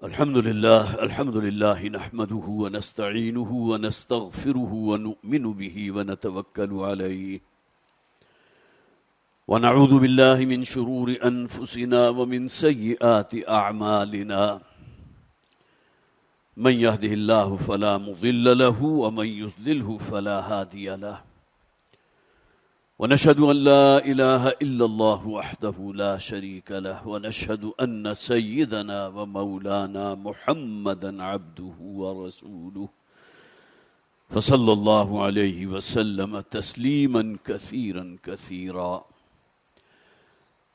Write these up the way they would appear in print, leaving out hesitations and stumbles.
الحمد لله نحمده ونستعينه ونستغفره ونؤمن به ونتوكل عليه ونعوذ بالله من شرور أنفسنا ومن سيئات أعمالنا من يهده الله فلا مضل له ومن يضلله فلا هادي له ونشهد أن لا إله إلا الله وحده لا شريك له ونشهد أن سيدنا ومولانا محمدا عبده ورسوله فصلى الله عليه وسلم تسليما كثيرا كثيرا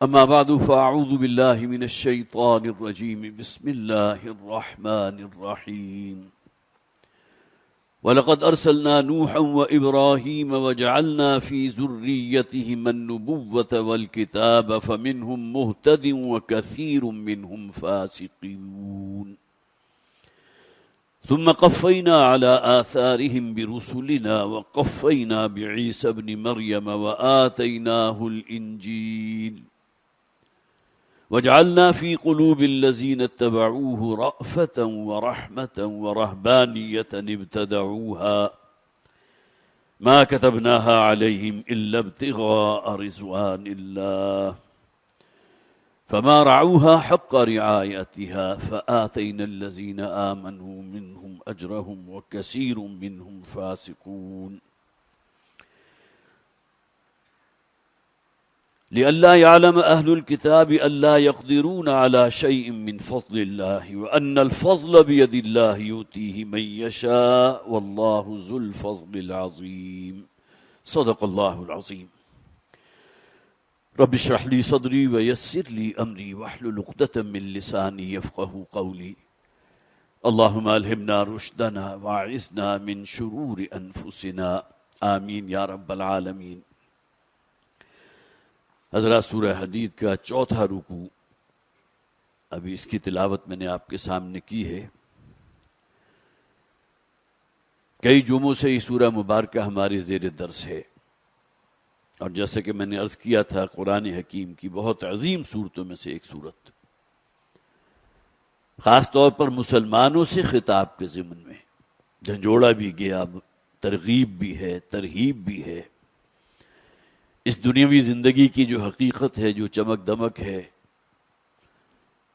أما بعد فأعوذ بالله من الشيطان الرجيم بسم الله الرحمن الرحيم وَلَقَدْ أَرْسَلْنَا نُوحًا وَإِبْرَاهِيمَ وَجَعَلْنَا فِي ذُرِّيَّتِهِمَا النُّبُوَّةَ وَالْكِتَابَ فَمِنْهُمْ مُهْتَدٍ وَكَثِيرٌ مِّنْهُمْ فَاسِقُونَ ثُمَّ قَفَّيْنَا عَلَى آثَارِهِمْ بِرُسُلِنَا وَقَفَّيْنَا بِعِيسَى ابْنِ مَرْيَمَ وَآتَيْنَاهُ الْإِنْجِيلَ وَجَعَلْنَا فِي قُلُوبِ الَّذِينَ اتَّبَعُوهُ رَأْفَةً وَرَحْمَةً وَرَهْبَانِيَّةً ابْتَدَعُوهَا مَا كَتَبْنَاهَا عَلَيْهِمْ إِلَّا ابْتِغَاءَ رِضْوَانِ اللَّهِ فَمَا رَعَوْهَا حَقَّ رِعَايَتِهَا فَآتَيْنَا الَّذِينَ آمَنُوا مِنْهُمْ أَجْرَهُمْ وَكَثِيرٌ مِّنْهُمْ فَاسِقُونَ لئلا يعلم أهل الكتاب ألا يقدرون على شيء من فضل الله وأن الفضل بيد الله يؤتيه من يشاء والله ذو الفضل العظيم صدق الله العظيم رب اشرح لي صدري ويسر لي أمري واحلل عقدة من لساني يفقهوا قولي اللهم ألهمنا رشدنا واعذنا من شرور أنفسنا آمين يا رب العالمين. حضرات سورہ حدید کا چوتھا رکوع ابھی اس کی تلاوت میں نے آپ کے سامنے کی ہے. کئی جمعوں سے یہ سورہ مبارکہ ہماری زیر درس ہے اور جیسا کہ میں نے عرض کیا تھا قرآن حکیم کی بہت عظیم صورتوں میں سے ایک صورت، خاص طور پر مسلمانوں سے خطاب کے ضمن میں جھنجھوڑا بھی گیا، ترغیب بھی ہے، ترہیب بھی ہے. اس دنیاوی زندگی کی جو حقیقت ہے، جو چمک دمک ہے،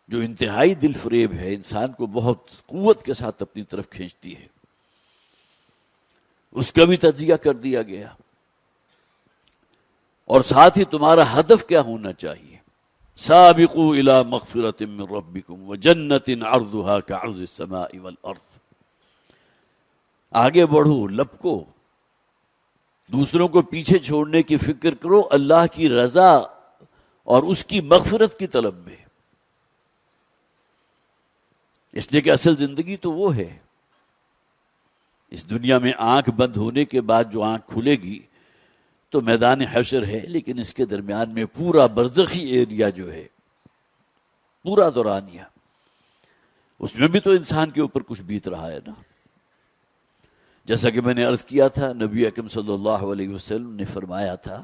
جو انتہائی دل فریب ہے، انسان کو بہت قوت کے ساتھ اپنی طرف کھینچتی ہے، اس کا بھی تجزیہ کر دیا گیا. اور ساتھ ہی تمہارا ہدف کیا ہونا چاہیے. سابقوا الی مغفرۃ من ربکم وجنۃ عرضھا کعرض السماء والارض. آگے بڑھو، لپکو، دوسروں کو پیچھے چھوڑنے کی فکر کرو، اللہ کی رضا اور اس کی مغفرت کی طلب میں. اس لیے کہ اصل زندگی تو وہ ہے. اس دنیا میں آنکھ بند ہونے کے بعد جو آنکھ کھلے گی تو میدان حشر ہے، لیکن اس کے درمیان میں پورا برزخی ایریا جو ہے، پورا دورانیہ، اس میں بھی تو انسان کے اوپر کچھ بیت رہا ہے نا. جیسا کہ میں نے عرض کیا تھا، نبی اکرم صلی اللہ علیہ وسلم نے فرمایا تھا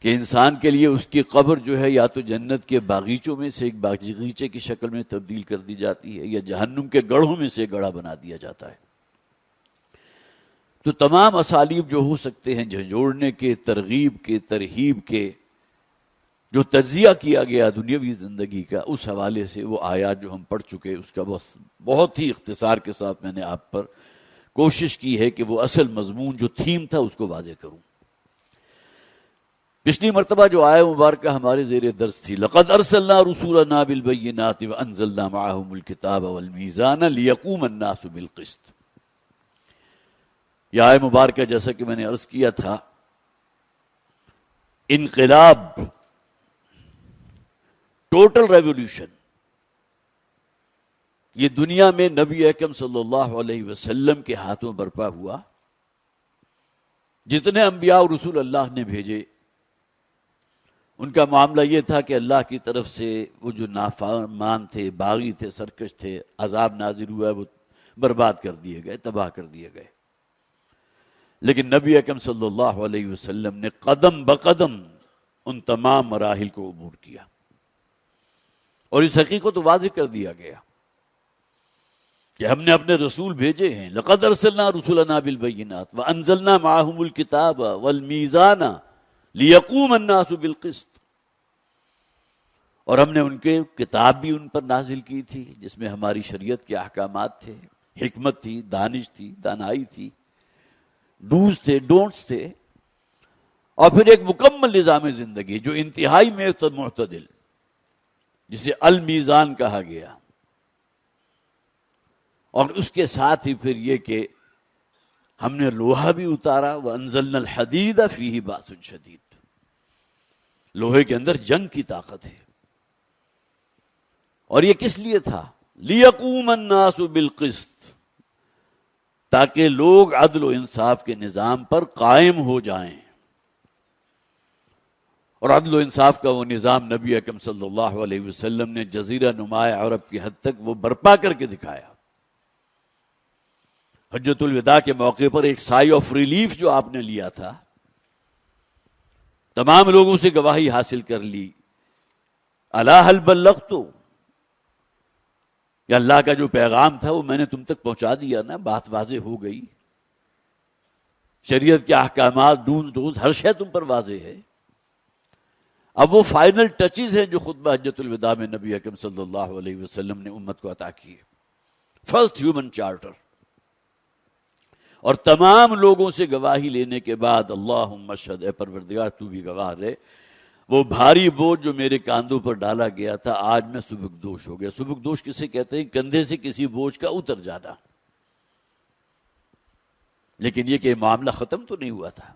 کہ انسان کے لیے اس کی قبر جو ہے یا تو جنت کے باغیچوں میں سے ایک باغیچے کی شکل میں تبدیل کر دی جاتی ہے یا جہنم کے گڑھوں میں سے گڑھا بنا دیا جاتا ہے. تو تمام اسالیب جو ہو سکتے ہیں جھنجھوڑنے کے، ترغیب کے، ترہیب کے، جو تجزیہ کیا گیا دنیاوی زندگی کا، اس حوالے سے وہ آیات جو ہم پڑھ چکے اس کا بہت ہی اختصار کے ساتھ میں نے آپ پر کوشش کی ہے کہ وہ اصل مضمون جو تھیم تھا اس کو واضح کروں. پچھلی مرتبہ جو آیہ مبارکہ ہمارے زیر درس تھی، لَقَدْ أَرْسَلْنَا رُسُولَنَا بِالْبَيِّنَاتِ وَأَنزَلْنَا مَعَهُمُ الْكِتَابَ وَالْمِيزَانَ لِيَقُومَ النَّاسُ بِالْقِسْطِ. یہ آیہ مبارکہ جیسا کہ میں نے عرض کیا تھا، انقلاب، ٹوٹل ریولیوشن، یہ دنیا میں نبی اکرم صلی اللہ علیہ وسلم کے ہاتھوں برپا ہوا. جتنے انبیاء اور رسول اللہ نے بھیجے ان کا معاملہ یہ تھا کہ اللہ کی طرف سے وہ جو نافرمان تھے، باغی تھے، سرکش تھے، عذاب نازل ہوا ہے، وہ برباد کر دیے گئے، تباہ کر دیے گئے. لیکن نبی اکرم صلی اللہ علیہ وسلم نے قدم بقدم ان تمام مراحل کو عبور کیا اور اس حقیقت کو واضح کر دیا گیا کہ ہم نے اپنے رسول بھیجے ہیں، لقد ارسلنا رسلنا بالبینات وانزلنا معهم الکتاب والمیزان لیقوم الناس بالقسط، اور ہم نے ان کے کتاب بھی ان پر نازل کی تھی جس میں ہماری شریعت کے احکامات تھے، حکمت تھی، دانش تھی، دانائی تھی، ڈوز تھے، ڈونٹس تھے، اور پھر ایک مکمل نظام زندگی جو انتہائی معتدل، جسے المیزان کہا گیا، اور اس کے ساتھ ہی پھر یہ کہ ہم نے لوہا بھی اتارا، وَأَنزَلْنَا الْحَدِيدَ فِيهِ بَأْسٌ شَدِيدٌ، لوہے کے اندر جنگ کی طاقت ہے، اور یہ کس لیے تھا؟ لِيَقُومَ النَّاسُ بِالْقِسْطِ، تاکہ لوگ عدل و انصاف کے نظام پر قائم ہو جائیں، اور عدل و انصاف کا وہ نظام نبی اکرم صلی اللہ علیہ وسلم نے جزیرہ نما عرب کی حد تک وہ برپا کر کے دکھایا۔ حجۃ الوداع کے موقع پر ایک سائی آف ریلیف جو آپ نے لیا تھا، تمام لوگوں سے گواہی حاصل کر لی، الا هل بلغت، یا اللہ کا جو پیغام تھا وہ میں نے تم تک پہنچا دیا نا، بات واضح ہو گئی، شریعت کے احکامات، ڈونز ہر شے تم پر واضح ہے۔ اب وہ فائنل ٹچز ہیں جو خطبہ حجۃ الوداع میں نبی اکرم صلی اللہ علیہ وسلم نے امت کو عطا کیے، فرسٹ ہیومن چارٹر، اور تمام لوگوں سے گواہی لینے کے بعد اللہم اشہد، اے پروردگار تو بھی گواہ رہے، وہ بھاری بوجھ جو میرے کاندھوں پر ڈالا گیا تھا آج میں سبکدوش ہو گیا۔ سبکدوش کسے کہتے ہیں؟ کندھے سے کسی بوجھ کا اتر جانا۔ لیکن یہ کہ معاملہ ختم تو نہیں ہوا تھا،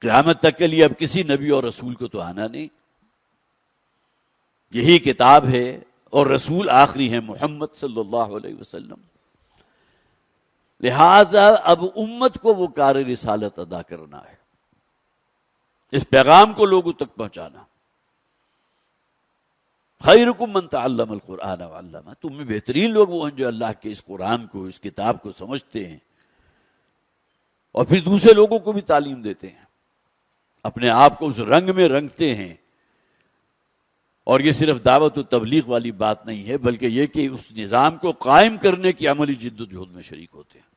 قیامت تک کے لیے اب کسی نبی اور رسول کو تو آنا نہیں، یہی کتاب ہے، اور رسول آخری ہے محمد صلی اللہ علیہ وسلم، لہذا اب امت کو وہ کار رسالت ادا کرنا ہے، اس پیغام کو لوگوں تک پہنچانا۔ خیرکم من تعلم القرآن وعلمہ، تم میں بہترین لوگ وہ ہیں جو اللہ کے اس قرآن کو، اس کتاب کو سمجھتے ہیں اور پھر دوسرے لوگوں کو بھی تعلیم دیتے ہیں، اپنے آپ کو اس رنگ میں رنگتے ہیں۔ اور یہ صرف دعوت و تبلیغ والی بات نہیں ہے، بلکہ یہ کہ اس نظام کو قائم کرنے کی عملی جد و جہد میں شریک ہوتے ہیں۔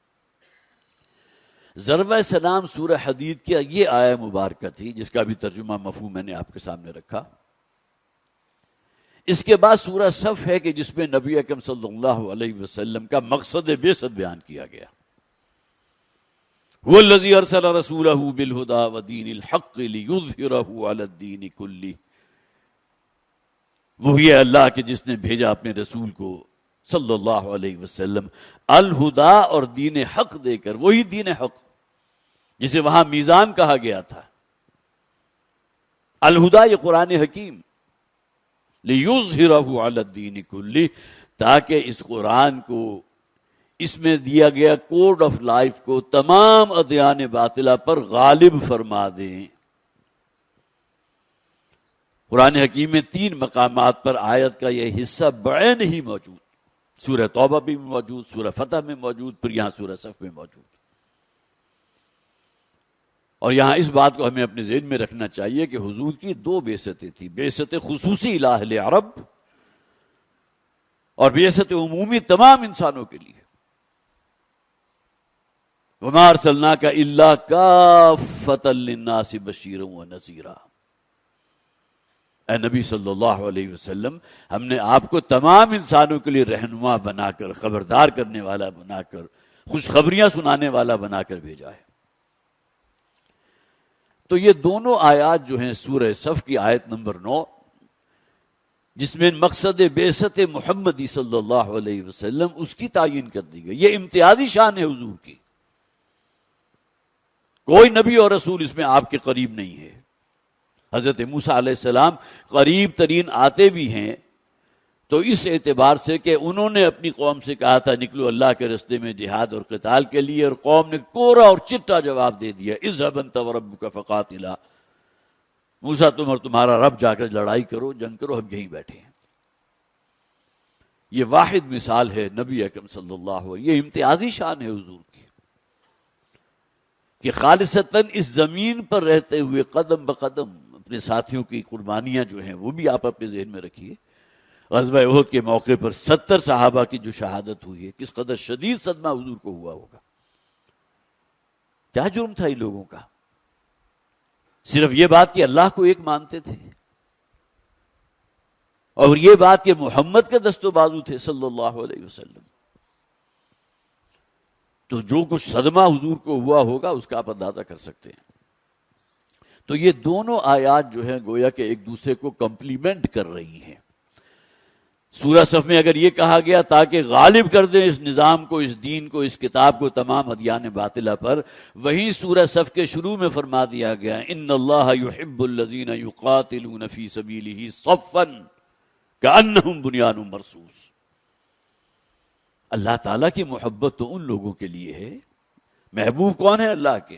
ضربہ سلام سورہ حدید کی یہ آیہ مبارکہ تھی جس کا بھی ترجمہ مفہوم میں نے آپ کے سامنے رکھا۔ اس کے بعد سورہ صف ہے کہ جس میں نبی اکرم صلی اللہ علیہ وسلم کا مقصد بعثت بیان کیا گیا۔ هو الذی ارسل رسولہ بالہدی ودین الحق لیظہرہ علی الدین کلہ، وہی ہے اللہ کہ جس نے بھیجا اپنے رسول کو صلی اللہ علیہ وسلم الہدا اور دین حق دے کر، وہی دین حق جسے وہاں میزان کہا گیا تھا۔ الہدا یہ قرآن حکیم، لیظہرہ علی الدین کلہ، تاکہ اس قرآن کو، اس میں دیا گیا کوڈ آف لائف کو تمام ادیان باطلہ پر غالب فرما دیں۔ قرآن حکیم میں 3 مقامات پر آیت کا یہ حصہ بعین ہی موجود، سورہ توبہ بھی موجود، سورہ فتح میں موجود، پھر یہاں سورہ صف میں موجود۔ اور یہاں اس بات کو ہمیں اپنے ذہن میں رکھنا چاہیے کہ حضور کی 2 بعثتیں تھیں، بعثت خصوصی الی اہل عرب اور بعثت عمومی تمام انسانوں کے لیے۔ وما ارسلناک الا کافۃ للناس بشیرا ونذیرا، اے نبی صلی اللہ علیہ وسلم، ہم نے آپ کو تمام انسانوں کے لیے رہنما بنا کر، خبردار کرنے والا بنا کر، خوشخبریاں سنانے والا بنا کر بھیجا ہے۔ تو یہ دونوں آیات جو ہیں سورہ صف کی آیت نمبر 9 جس میں مقصد بعثت محمدی صلی اللہ علیہ وسلم اس کی تعیین کر دی گئی، یہ امتیازی شان ہے حضور کی، کوئی نبی اور رسول اس میں آپ کے قریب نہیں ہے۔ حضرت موسیٰ علیہ السلام قریب ترین آتے بھی ہیں تو اس اعتبار سے کہ انہوں نے اپنی قوم سے کہا تھا نکلو اللہ کے رستے میں جہاد اور قتال کے لیے، اور قوم نے کورا اور چٹا جواب دے دیا، اذهب انت وربک فقاتلا، موسیٰ تم اور تمہارا رب جا کر لڑائی کرو، جنگ کرو، ہم یہیں بیٹھے ہیں۔ یہ واحد مثال ہے نبی اکرم صلی اللہ علیہ وسلم، یہ امتیازی شان ہے حضور کی کہ خالصتاً اس زمین پر رہتے ہوئے قدم بقدم اپنے ساتھیوں کی قربانیاں جو ہیں وہ بھی آپ اپنے ذہن میں رکھیے، غزوہ احد کے موقع پر 70 صحابہ کی جو شہادت ہوئی ہے، کس قدر شدید صدمہ حضور کو ہوا ہوگا. کیا جرم تھا ان لوگوں کا؟ صرف یہ بات کہ اللہ کو ایک مانتے تھے، اور یہ بات کہ محمد کے دست و بازو تھے صلی اللہ علیہ وسلم. تو جو کچھ صدمہ حضور کو ہوا ہوگا اس کا آپ اندازہ کر سکتے ہیں. تو یہ دونوں آیات جو ہیں گویا کہ ایک دوسرے کو کمپلیمنٹ کر رہی ہیں. سورہ صف میں اگر یہ کہا گیا تاکہ غالب کر دیں اس نظام کو، اس دین کو، اس کتاب کو تمام ادیان باطلہ پر، وہیں سورہ صف کے شروع میں فرما دیا گیا ان اللہ یحب الذین یقاتلون فی سبیلہ صفا کأنہم بنیان مرصوص. اللہ تعالیٰ کی محبت تو ان لوگوں کے لیے ہے. محبوب کون ہے اللہ کے؟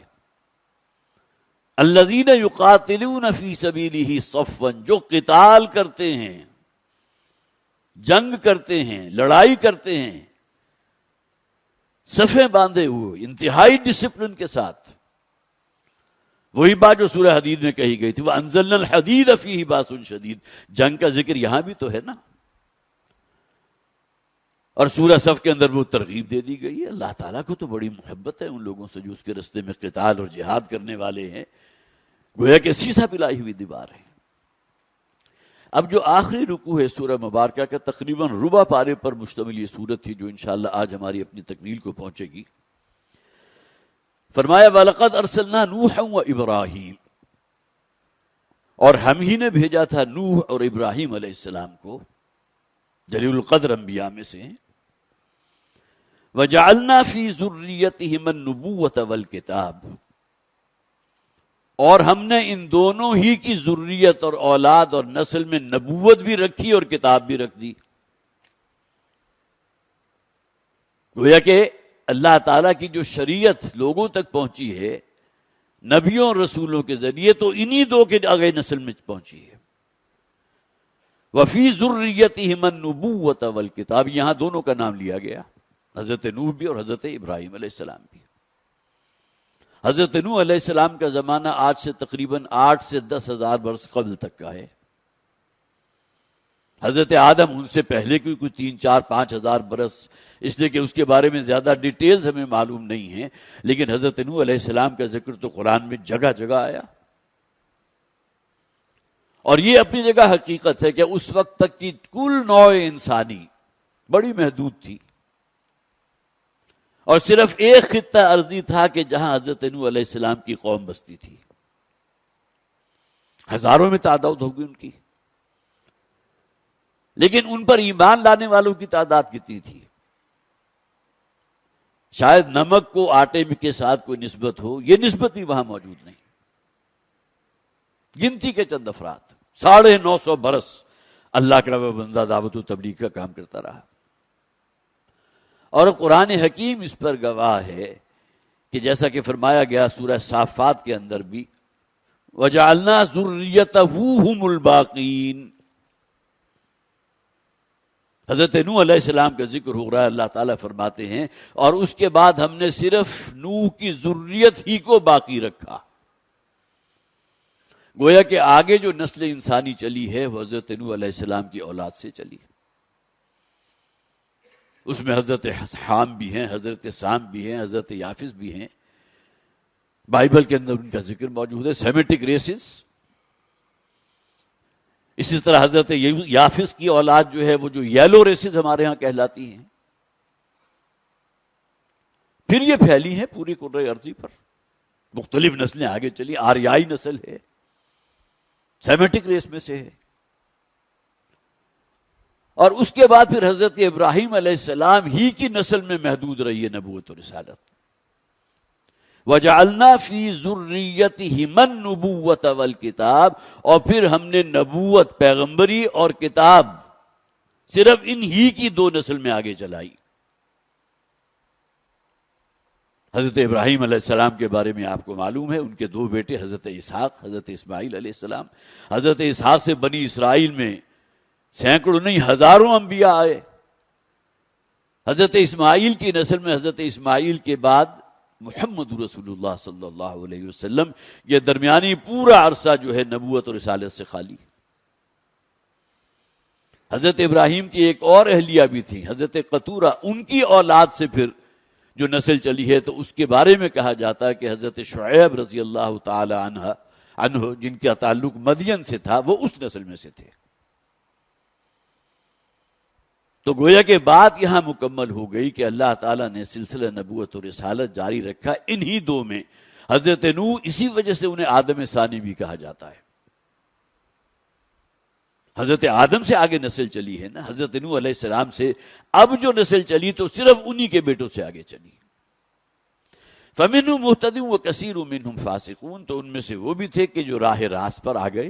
الذین یقاتلون فی سبیلہ صفا، جو قتال کرتے ہیں، جنگ کرتے ہیں، لڑائی کرتے ہیں، صفیں باندھے ہوئے، انتہائی ڈسپلن کے ساتھ. وہی بات جو سورہ حدید میں کہی گئی تھی، وَأَنزَلْنَا الْحَدِيدَ فِيهِ بَأْسٌ شَدِيدٌ. جنگ کا ذکر یہاں بھی تو ہے نا. اور سورہ صف کے اندر وہ ترغیب دے دی گئی ہے. اللہ تعالیٰ کو تو بڑی محبت ہے ان لوگوں سے جو اس کے رستے میں قتال اور جہاد کرنے والے ہیں. گویا کہ سیسا پلائی ہوئی دیوار ہے. اب جو آخری رکوع ہے سورہ مبارکہ کا، تقریباً ربع پارے پر مشتمل یہ سورت تھی جو انشاءاللہ آج ہماری اپنی تکمیل کو پہنچے گی. فرمایا وَلَقَدْ أَرْسَلْنَا نُوحًا وَإِبْرَاهِيمَ، اور ہم ہی نے بھیجا تھا نوح اور ابراہیم علیہ السلام کو، جلیل القدر انبیاء میں سے ہیں. وَجَعَلْنَا فِي ذُرِّيَّتِهِمَا النُّبُوَّةَ وَالْكِتَابَ، اور ہم نے ان دونوں ہی کی ذریت اور اولاد اور نسل میں نبوت بھی رکھی اور کتاب بھی رکھ دی. گویا کہ اللہ تعالیٰ کی جو شریعت لوگوں تک پہنچی ہے نبیوں اور رسولوں کے ذریعے، تو انہی دو کے آگے نسل میں پہنچی ہے. وَفِي ذُرِّيَّتِهِمَا النُّبُوَّةَ وَالْكِتَابَ، یہاں دونوں کا نام لیا گیا، حضرت نوح بھی اور حضرت ابراہیم علیہ السلام بھی. حضرت نوح علیہ السلام کا زمانہ آج سے تقریباً 8 سے 10 ہزار برس قبل تک کا ہے. حضرت آدم ان سے پہلے کی کوئی 3، 4، 5 ہزار برس، اس لیے کہ اس کے بارے میں زیادہ ڈیٹیلز ہمیں معلوم نہیں ہیں. لیکن حضرت نوح علیہ السلام کا ذکر تو قرآن میں جگہ جگہ آیا. اور یہ اپنی جگہ حقیقت ہے کہ اس وقت تک کی کل نوع انسانی بڑی محدود تھی، اور صرف ایک خطہ ارضی تھا کہ جہاں حضرت نوح علیہ السلام کی قوم بستی تھی. ہزاروں میں تعداد ہوگی ان کی، لیکن ان پر ایمان لانے والوں کی تعداد کتنی تھی؟ شاید نمک کو آٹے کے ساتھ کوئی نسبت ہو، یہ نسبت بھی وہاں موجود نہیں. گنتی کے چند افراد، 950 برس اللہ کا بندہ دعوت و تبلیغ کا کام کرتا رہا. اور قرآن حکیم اس پر گواہ ہے کہ جیسا کہ فرمایا گیا سورہ صافات کے اندر بھی، وَجَعَلْنَا ذُرِّيَّتَهُ هُمُ الْبَاقِينَ. حضرت نوح علیہ السلام کا ذکر ہو رہا ہے. اللہ تعالیٰ فرماتے ہیں اور اس کے بعد ہم نے صرف نوح کی ذریت ہی کو باقی رکھا. گویا کہ آگے جو نسل انسانی چلی ہے وہ حضرت نوح علیہ السلام کی اولاد سے چلی. اس میں حضرت حام بھی ہیں، حضرت سام بھی ہیں، حضرت یافس بھی ہیں. بائبل کے اندر ان کا ذکر موجود ہے. Semitic races. اسی طرح حضرت یافس کی اولاد جو ہے وہ جو یلو ریسز ہمارے ہاں کہلاتی ہیں، پھر یہ پھیلی ہیں پوری کرۂ ارضی پر. مختلف نسلیں آگے چلی. آریائی نسل ہے، سیمیٹک ریس میں سے ہے. اور اس کے بعد پھر حضرت ابراہیم علیہ السلام ہی کی نسل میں محدود رہی ہے نبوت اور رسالت. وَجَعَلْنَا فِي ذُرِّيَّتِهِمَا النُّبُوَّةَ وَالْكِتَابَ، اور پھر ہم نے نبوت، پیغمبری اور کتاب صرف ان ہی کی 2 نسل میں آگے چلائی. حضرت ابراہیم علیہ السلام کے بارے میں آپ کو معلوم ہے، ان کے 2 بیٹے حضرت اسحاق، حضرت اسماعیل علیہ السلام. حضرت اسحاق سے بنی اسرائیل میں سینکڑوں نہیں ہزاروں انبیاء آئے. حضرت اسماعیل کی نسل میں حضرت اسماعیل کے بعد محمد رسول اللہ صلی اللہ علیہ وسلم، یہ درمیانی پورا عرصہ جو ہے نبوت اور رسالت سے خالی. حضرت ابراہیم کی ایک اور اہلیہ بھی تھی حضرت قطورہ، ان کی اولاد سے پھر جو نسل چلی ہے تو اس کے بارے میں کہا جاتا ہے کہ حضرت شعیب رضی اللہ تعالی عنہ جن کا تعلق مدین سے تھا وہ اس نسل میں سے تھے۔ تو گویا کہ بات یہاں مکمل ہو گئی کہ اللہ تعالیٰ نے سلسلہ نبوت اور رسالت جاری رکھا انہی دو میں۔ حضرت نوح، اسی وجہ سے انہیں آدم ثانی بھی کہا جاتا ہے، حضرت آدم سے آگے نسل چلی ہے نا، حضرت نوح علیہ السلام سے اب جو نسل چلی تو صرف انہی کے بیٹوں سے آگے چلی۔ فَمِنْهُمْ مُهْتَدٍ وَكَثِيرٌ مِّنْهُمْ فَاسِقُونَ، تو ان میں سے وہ بھی تھے کہ جو راہ راست پر آ گئے،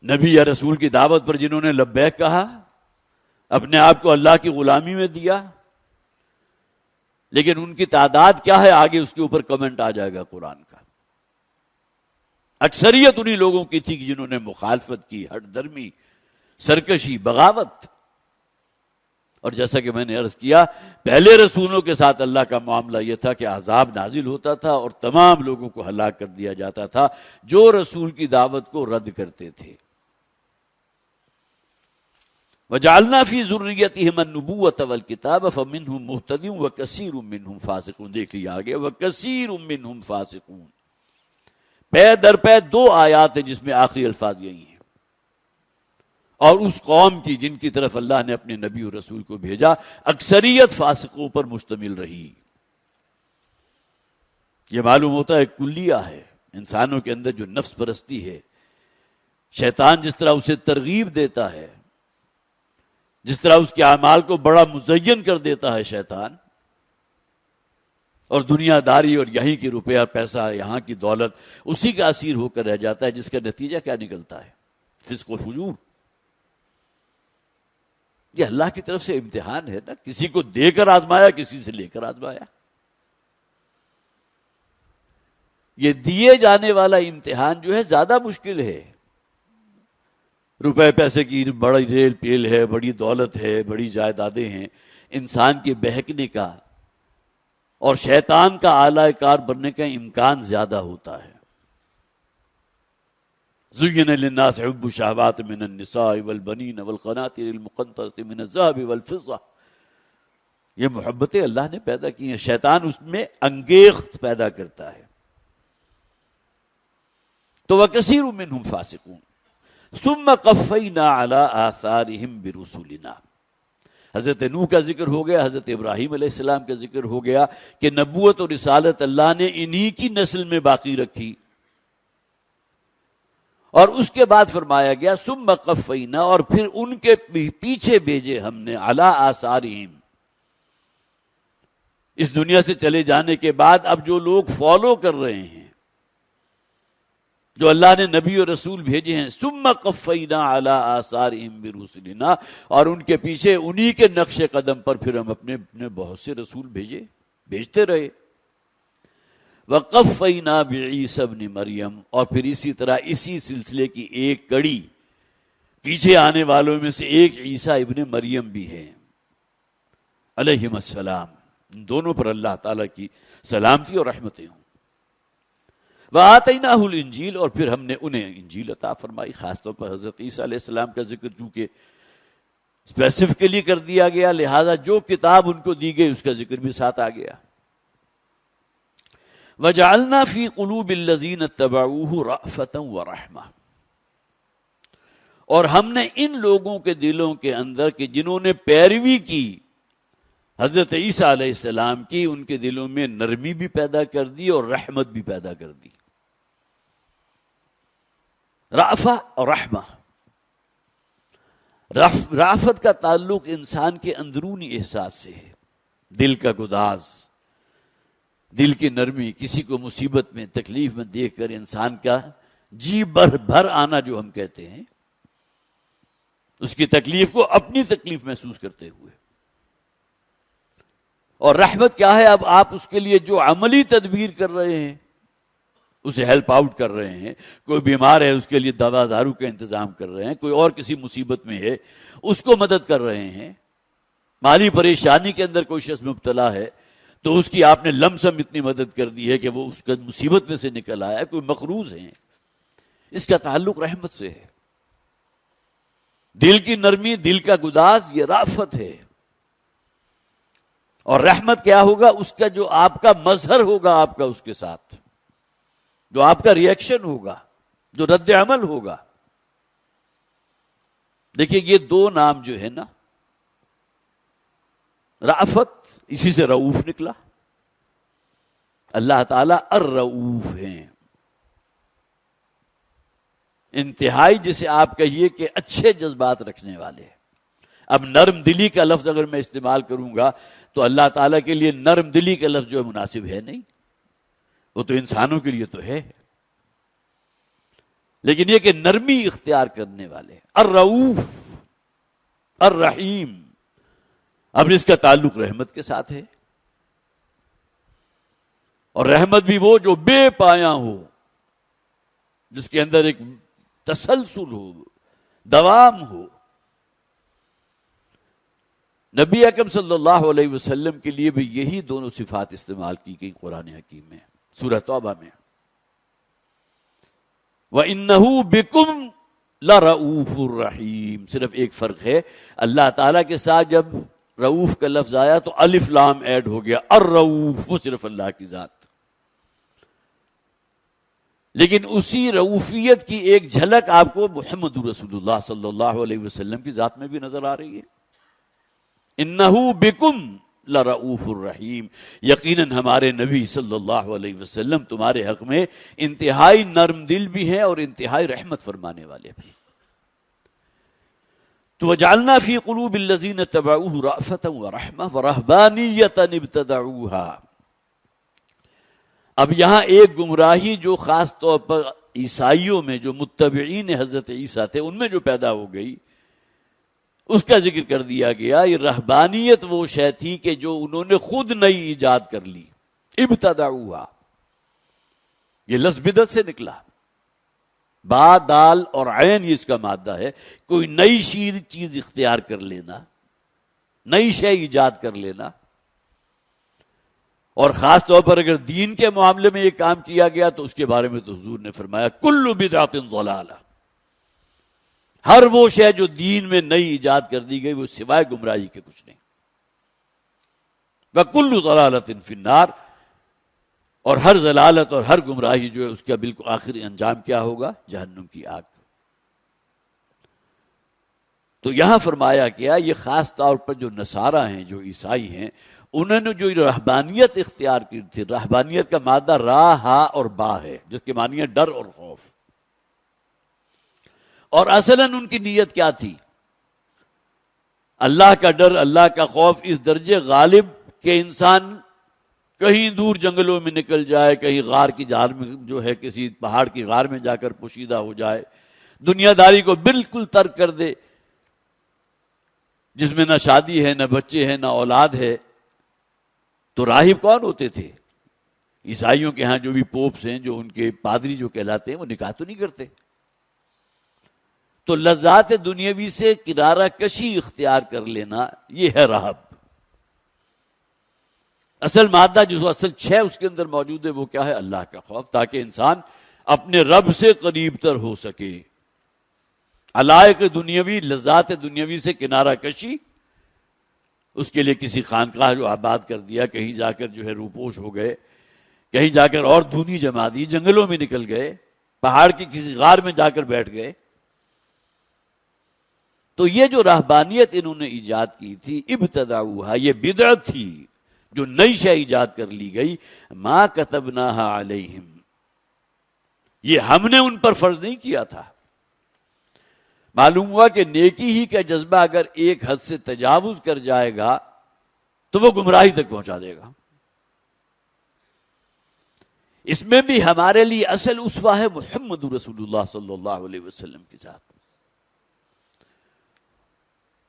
نبی یا رسول کی دعوت پر جنہوں نے لبیک کہا، اپنے آپ کو اللہ کی غلامی میں دیا، لیکن ان کی تعداد کیا ہے آگے اس کے اوپر کمنٹ آ جائے گا قرآن کا۔ اکثریت انہی لوگوں کی تھی جنہوں نے مخالفت کی، ہٹ درمی، سرکشی، بغاوت۔ اور جیسا کہ میں نے عرض کیا، پہلے رسولوں کے ساتھ اللہ کا معاملہ یہ تھا کہ عذاب نازل ہوتا تھا اور تمام لوگوں کو ہلاک کر دیا جاتا تھا جو رسول کی دعوت کو رد کرتے تھے۔ وَجَعَلْنَا فِي ذُرِّيَّتِهِمَ النُّبُوَّةَ وَالْكِتَابَ فَمِنْهُمْ مُهْتَدٍ وَكَثِيرٌ مِّنْهُمْ فَاسِقُونَ۔ دیکھ لیا آگے، وَكَثِيرٌ مِّنْهُمْ فَاسِقُونَ، پے در پے دو آیات ہیں جس میں آخری الفاظ یہی ہیں، اور اس قوم کی جن کی طرف اللہ نے اپنے نبی اور رسول کو بھیجا اکثریت فاسقوں پر مشتمل رہی۔ یہ معلوم ہوتا ہے کلیہ ہے انسانوں کے اندر جو نفس پرستی ہے، شیطان جس طرح اسے ترغیب دیتا ہے، جس طرح اس کے اعمال کو بڑا مزین کر دیتا ہے شیطان، اور دنیا داری اور یہیں کی روپیہ پیسہ، یہاں کی دولت اسی کا اسیر ہو کر رہ جاتا ہے، جس کا نتیجہ کیا نکلتا ہے؟ فسق و فجور۔ یہ اللہ کی طرف سے امتحان ہے نا، کسی کو دے کر آزمایا، کسی سے لے کر آزمایا۔ یہ دیے جانے والا امتحان جو ہے زیادہ مشکل ہے۔ روپے پیسے کی بڑی ریل پیل ہے، بڑی دولت ہے، بڑی جائیدادیں ہیں، انسان کے بہکنے کا اور شیطان کا آلہ کار بننے کا امکان زیادہ ہوتا ہے۔ زُيِّنَ لِلنَّاسِ حُبُّ الشَّهَوَاتِ مِنَ النِّسَاءِ وَالْبَنِينَ وَالْقَنَاطِرِ الْمُقَنطَرَةِ مِنَ الذَّهَبِ وَالْفِضَّةِ، یہ محبتیں اللہ نے پیدا کی ہیں، شیطان اس میں انگیخت پیدا کرتا ہے۔ تو وَكَثِيرٌ مِّنْهُمْ فَاسِقُونَ ثُمَّ قَفَّيْنَا عَلَىٰ آثَارِهِمْ بِرُسُلِنَا۔ حضرت نوح کا ذکر ہو گیا، حضرت ابراہیم علیہ السلام کا ذکر ہو گیا کہ نبوت اور رسالت اللہ نے انہی کی نسل میں باقی رکھی، اور اس کے بعد فرمایا گیا ثم قفینا، اور پھر ان کے پیچھے بھیجے ہم نے علی آثارہم، اس دنیا سے چلے جانے کے بعد اب جو لوگ فالو کر رہے ہیں، جو اللہ نے نبی اور رسول بھیجے ہیں، ثم قفینا علی آثارہم برسلنا، اور ان کے پیچھے انہی کے نقش قدم پر پھر ہم اپنے بہت سے رسول بھیجتے رہے۔ وَقَفَّيْنَا بِعِيسَى ابْنِ مَرْيَمَ، اور پھر اسی طرح اسی سلسلے کی ایک کڑی پیچھے آنے والوں میں سے ایک عیسیٰ ابن مریم بھی ہے علیہم السلام، ان دونوں پر اللہ تعالیٰ کی سلامتی اور رحمتیں ہوں۔ وَآتَيْنَاهُ الْإِنْجِيلَ، اور پھر ہم نے انہیں انجیل عطا فرمائی، خاص طور پر حضرت عیسیٰ علیہ السلام کا ذکر چونکہ اسپیسیفکلی کر دیا گیا، لہذا جو کتاب ان کو دی گئی اس کا ذکر بھی ساتھ آ گیا۔ وَجَعَلْنَا فِي قُلُوبِ الَّذِينَ اتَّبَعُوهُ رَأْفَةً وَرَحْمَةً، اور ہم نے ان لوگوں کے دلوں کے اندر کہ جنہوں نے پیروی کی حضرت عیسیٰ علیہ السلام کی، ان کے دلوں میں نرمی بھی پیدا کر دی اور رحمت بھی پیدا کر دی۔ رأفہ اور رحمہ، رافت کا تعلق انسان کے اندرونی احساس سے ہے، دل کا گداز، دل کی نرمی، کسی کو مصیبت میں تکلیف میں دیکھ کر انسان کا جی بھر آنا جو ہم کہتے ہیں، اس کی تکلیف کو اپنی تکلیف محسوس کرتے ہوئے۔ اور رحمت کیا ہے؟ اب آپ اس کے لیے جو عملی تدبیر کر رہے ہیں، اسے ہیلپ آؤٹ کر رہے ہیں، کوئی بیمار ہے اس کے لیے دوا دارو کا انتظام کر رہے ہیں، کوئی اور کسی مصیبت میں ہے اس کو مدد کر رہے ہیں، مالی پریشانی کے اندر کوئی شخص مبتلا ہے تو اس کی آپ نے لم سم اتنی مدد کر دی ہے کہ وہ اس کا مصیبت میں سے نکل آیا، کوئی مقروض ہیں، اس کا تعلق رحمت سے ہے۔ دل کی نرمی، دل کا گداز، یہ رافت ہے. اور رحمت کیا ہوگا؟ اس کا جو آپ کا مظہر ہوگا، آپ کا اس کے ساتھ جو آپ کا ریئیکشن ہوگا، جو رد عمل ہوگا. دیکھیے یہ دو نام جو ہے نا، رافت، اسی سے رؤوف نکلا. اللہ تعالیٰ الرؤوف ہیں، انتہائی جسے آپ کہیے کہ اچھے جذبات رکھنے والے. اب نرم دلی کا لفظ اگر میں استعمال کروں گا تو اللہ تعالیٰ کے لیے نرم دلی کا لفظ جو ہے مناسب ہے نہیں، وہ تو انسانوں کے لیے تو ہے. لیکن یہ کہ نرمی اختیار کرنے والے، الرؤوف الرحیم. اب اس کا تعلق رحمت کے ساتھ ہے، اور رحمت بھی وہ جو بے پایاں ہو، جس کے اندر ایک تسلسل ہو، دوام ہو. نبی اکرم صلی اللہ علیہ وسلم کے لیے بھی یہی دونوں صفات استعمال کی گئی قرآن حکیم میں، سورہ توبہ میں. وَإِنَّهُ بِكُمْ لَرَؤُوفٌ رَحِيمٌ. صرف ایک فرق ہے، اللہ تعالیٰ کے ساتھ جب رؤوف کا لفظ آیا تو الف لام ایڈ ہو گیا، الرؤوف وہ صرف اللہ کی ذات. لیکن اسی رؤوفیت کی ایک جھلک آپ کو محمد رسول اللہ صلی اللہ علیہ وسلم کی ذات میں بھی نظر آ رہی ہے. انہو بکم لرؤوف الرحیم. یقیناً ہمارے نبی صلی اللہ علیہ وسلم تمہارے حق میں انتہائی نرم دل بھی ہیں اور انتہائی رحمت فرمانے والے بھی. تو وجعلنا فی قلوب الذین اتبعوہ رأفۃ ورحمۃ ورہبانیۃ ابتدعوها. اب یہاں ایک گمراہی جو خاص طور پر عیسائیوں میں جو متبعین حضرت عیسیٰ تھے ان میں جو پیدا ہو گئی، اس کا ذکر کر دیا گیا. یہ رہبانیت وہ شے تھی کہ جو انہوں نے خود نئی ایجاد کر لی. ابتدعوها، یہ لفظ بدعت سے نکلا. با، دال اور عین یہ اس کا مادہ ہے. کوئی نئی چیز اختیار کر لینا، نئی شے ایجاد کر لینا. اور خاص طور پر اگر دین کے معاملے میں یہ کام کیا گیا تو اس کے بارے میں تو حضور نے فرمایا کل بدعت ضلالہ. ہر وہ شے جو دین میں نئی ایجاد کر دی گئی وہ سوائے گمراہی کے کچھ نہیں. وَكُلُّ ضَلَالَةٍ فِي النَّارِ. اور ہر ضلالت اور ہر گمراہی جو ہے اس کا بالکل آخری انجام کیا ہوگا؟ جہنم کی آگ. تو یہاں فرمایا گیا یہ خاص طور پر جو نصارہ ہیں، جو عیسائی ہیں، انہوں نے جو رہبانیت اختیار کی تھی. رہبانیت کا مادہ را، ہا اور با ہے، جس کے معنی ہے ڈر اور خوف. اور اصلاً ان کی نیت کیا تھی؟ اللہ کا ڈر، اللہ کا خوف اس درجے غالب کہ انسان کہیں دور جنگلوں میں نکل جائے، کہیں غار کی جھار میں جو ہے کسی پہاڑ کی غار میں جا کر پوشیدہ ہو جائے، دنیا داری کو بالکل ترک کر دے، جس میں نہ شادی ہے، نہ بچے ہیں، نہ اولاد ہے. تو راہب کون ہوتے تھے؟ عیسائیوں کے ہاں جو بھی پوپس ہیں، جو ان کے پادری جو کہلاتے ہیں، وہ نکاح تو نہیں کرتے. تو لذات دنیاوی سے کنارہ کشی اختیار کر لینا، یہ ہے راہب. اصل مادہ جو اصل چھ اس کے اندر موجود ہے وہ کیا ہے؟ اللہ کا خوف، تاکہ انسان اپنے رب سے قریب تر ہو سکے. علائق دنیاوی، لذات دنیاوی سے کنارہ کشی، اس کے لیے کسی خانقاہ جو آباد کر دیا، کہیں جا کر جو ہے روپوش ہو گئے، کہیں جا کر اور دھونی جما دی، جنگلوں میں نکل گئے، پہاڑ کی کسی غار میں جا کر بیٹھ گئے. تو یہ جو رہبانیت انہوں نے ایجاد کی تھی، ابتدعوها، یہ بدعت تھی جو نئی شے ایجاد کر لی گئی. ما کتبناها علیہم، یہ ہم نے ان پر فرض نہیں کیا تھا. معلوم ہوا کہ نیکی ہی کا جذبہ اگر ایک حد سے تجاوز کر جائے گا تو وہ گمراہی تک پہنچا دے گا. اس میں بھی ہمارے لیے اصل اسوہ ہے محمد رسول اللہ صلی اللہ علیہ وسلم کے ساتھ.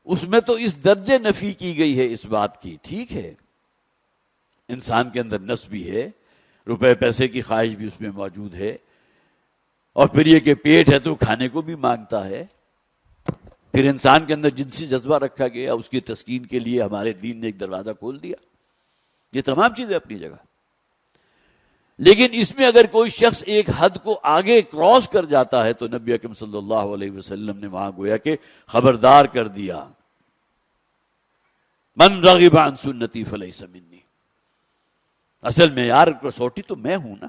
اس میں تو اس درجے نفی کی گئی ہے اس بات کی. ٹھیک ہے، انسان کے اندر نفس بھی ہے، روپے پیسے کی خواہش بھی اس میں موجود ہے، اور پھر یہ کہ پیٹ ہے تو کھانے کو بھی مانگتا ہے. پھر انسان کے اندر جنسی جذبہ رکھا گیا، اس کی تسکین کے لیے ہمارے دین نے ایک دروازہ کھول دیا. یہ تمام چیزیں اپنی جگہ. لیکن اس میں اگر کوئی شخص ایک حد کو آگے کراس کر جاتا ہے تو نبی اکرم صلی اللہ علیہ وسلم نے وہاں گویا کہ خبردار کر دیا، من رغب عن سنتی فلیس منی، اصل معیار کسوٹی تو میں ہوں نا،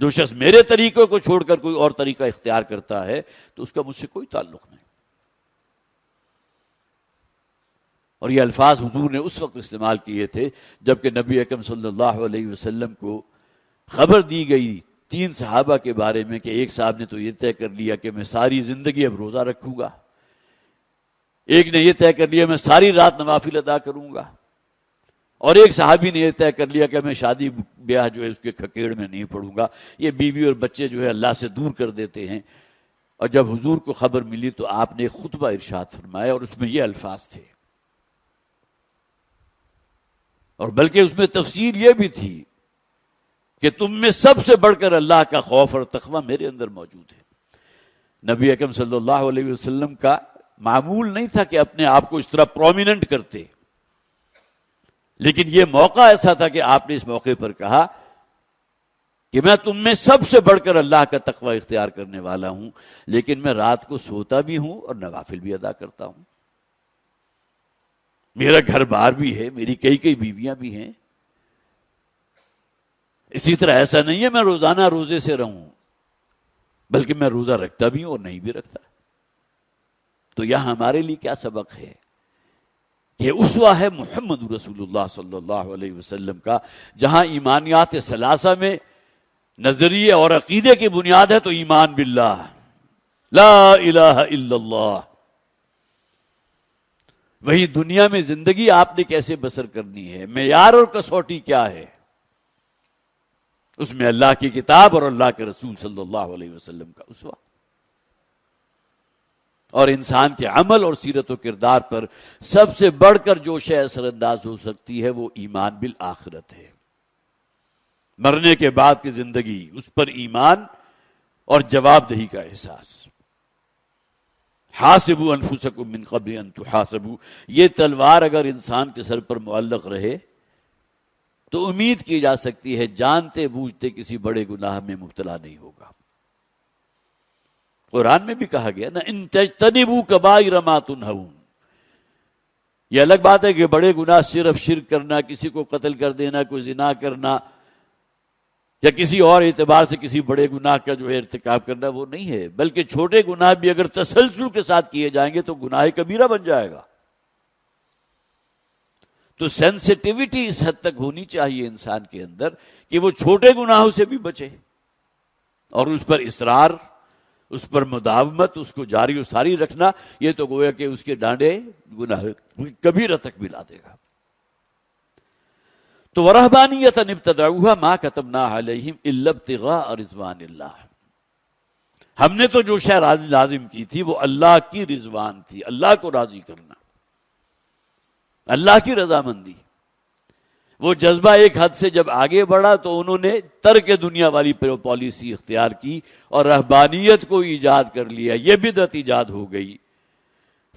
جو شخص میرے طریقے کو چھوڑ کر کوئی اور طریقہ اختیار کرتا ہے تو اس کا مجھ سے کوئی تعلق نہیں۔ اور یہ الفاظ حضور نے اس وقت استعمال کیے تھے جبکہ نبی اکرم صلی اللہ علیہ وسلم کو خبر دی گئی 3 صحابہ کے بارے میں کہ ایک صاحب نے تو یہ طے کر لیا کہ میں ساری زندگی اب روزہ رکھوں گا، ایک نے یہ طے کر لیا میں ساری رات نوافل ادا کروں گا، اور ایک صحابی نے یہ طے کر لیا کہ میں شادی بیاہ جو ہے اس کے کھکیڑ میں نہیں پڑوں گا، یہ بیوی اور بچے جو ہے اللہ سے دور کر دیتے ہیں۔ اور جب حضور کو خبر ملی تو آپ نے ایک خطبہ ارشاد فرمایا اور اس میں یہ الفاظ تھے، اور بلکہ اس میں تفسیر یہ بھی تھی کہ تم میں سب سے بڑھ کر اللہ کا خوف اور تقوی میرے اندر موجود ہے۔ نبی اکرم صلی اللہ علیہ وسلم کا معمول نہیں تھا کہ اپنے آپ کو اس طرح پرومیننٹ کرتے، لیکن یہ موقع ایسا تھا کہ آپ نے اس موقع پر کہا کہ میں تم میں سب سے بڑھ کر اللہ کا تقوی اختیار کرنے والا ہوں، لیکن میں رات کو سوتا بھی ہوں اور نوافل بھی ادا کرتا ہوں، میرا گھر بار بھی ہے، میری کئی بیویاں بھی ہیں، اسی طرح ایسا نہیں ہے میں روزانہ روزے سے رہوں، بلکہ میں روزہ رکھتا بھی ہوں اور نہیں بھی رکھتا۔ تو یہاں ہمارے لیے کیا سبق ہے کہ اسوہ ہے محمد رسول اللہ صلی اللہ علیہ وسلم کا، جہاں ایمانیات ثلاثہ میں نظریے اور عقیدے کی بنیاد ہے تو ایمان باللہ، لا الہ الا اللہ، وہی دنیا میں زندگی آپ نے کیسے بسر کرنی ہے، معیار اور کسوٹی کیا ہے، اس میں اللہ کی کتاب اور اللہ کے رسول صلی اللہ علیہ وسلم کا اسوہ، اور انسان کے عمل اور سیرت و کردار پر سب سے بڑھ کر جو شے اثر انداز ہو سکتی ہے وہ ایمان بالآخرت ہے، مرنے کے بعد کی زندگی، اس پر ایمان اور جواب دہی کا احساس۔ حاسبوا انفسکم من قبل ان تحاسبوا، یہ تلوار اگر انسان کے سر پر معلق رہے تو امید کی جا سکتی ہے جانتے بوجھتے کسی بڑے گناہ میں مبتلا نہیں ہوگا۔ قرآن میں بھی کہا گیا نا، ان تجتنبوا کبائر ما تنہون، یہ الگ بات ہے کہ بڑے گناہ صرف شرک کرنا، کسی کو قتل کر دینا، کوئی زنا کرنا، یا کسی اور اعتبار سے کسی بڑے گناہ کا جو ہے ارتکاب کرنا، وہ نہیں ہے، بلکہ چھوٹے گناہ بھی اگر تسلسل کے ساتھ کیے جائیں گے تو گناہ کبیرہ بن جائے گا۔ تو سینسٹیوٹی اس حد تک ہونی چاہیے انسان کے اندر کہ وہ چھوٹے گناہوں سے بھی بچے اور اس پر اصرار، اس پر مداومت، اس کو جاری و ساری رکھنا، یہ تو گویا کہ اس کے ڈانڈے گناہ کبیرہ تک بھی لا دے گا۔ تو وَرَهْبَانِيَّةً ابْتَدَعُوهَا مَا كَتَبْنَا عَلَيْهِمْ إِلَّا ابْتِغَاءَ رِضْوَانِ اللَّهِ، ہم نے تو جو شے لازم کی تھی وہ اللہ کی رضوان تھی، اللہ کو راضی کرنا، اللہ کی رضامندی۔ وہ جذبہ ایک حد سے جب آگے بڑھا تو انہوں نے ترک دنیا والی پالیسی اختیار کی اور رہبانیت کو ایجاد کر لیا، یہ بدعت ایجاد ہو گئی۔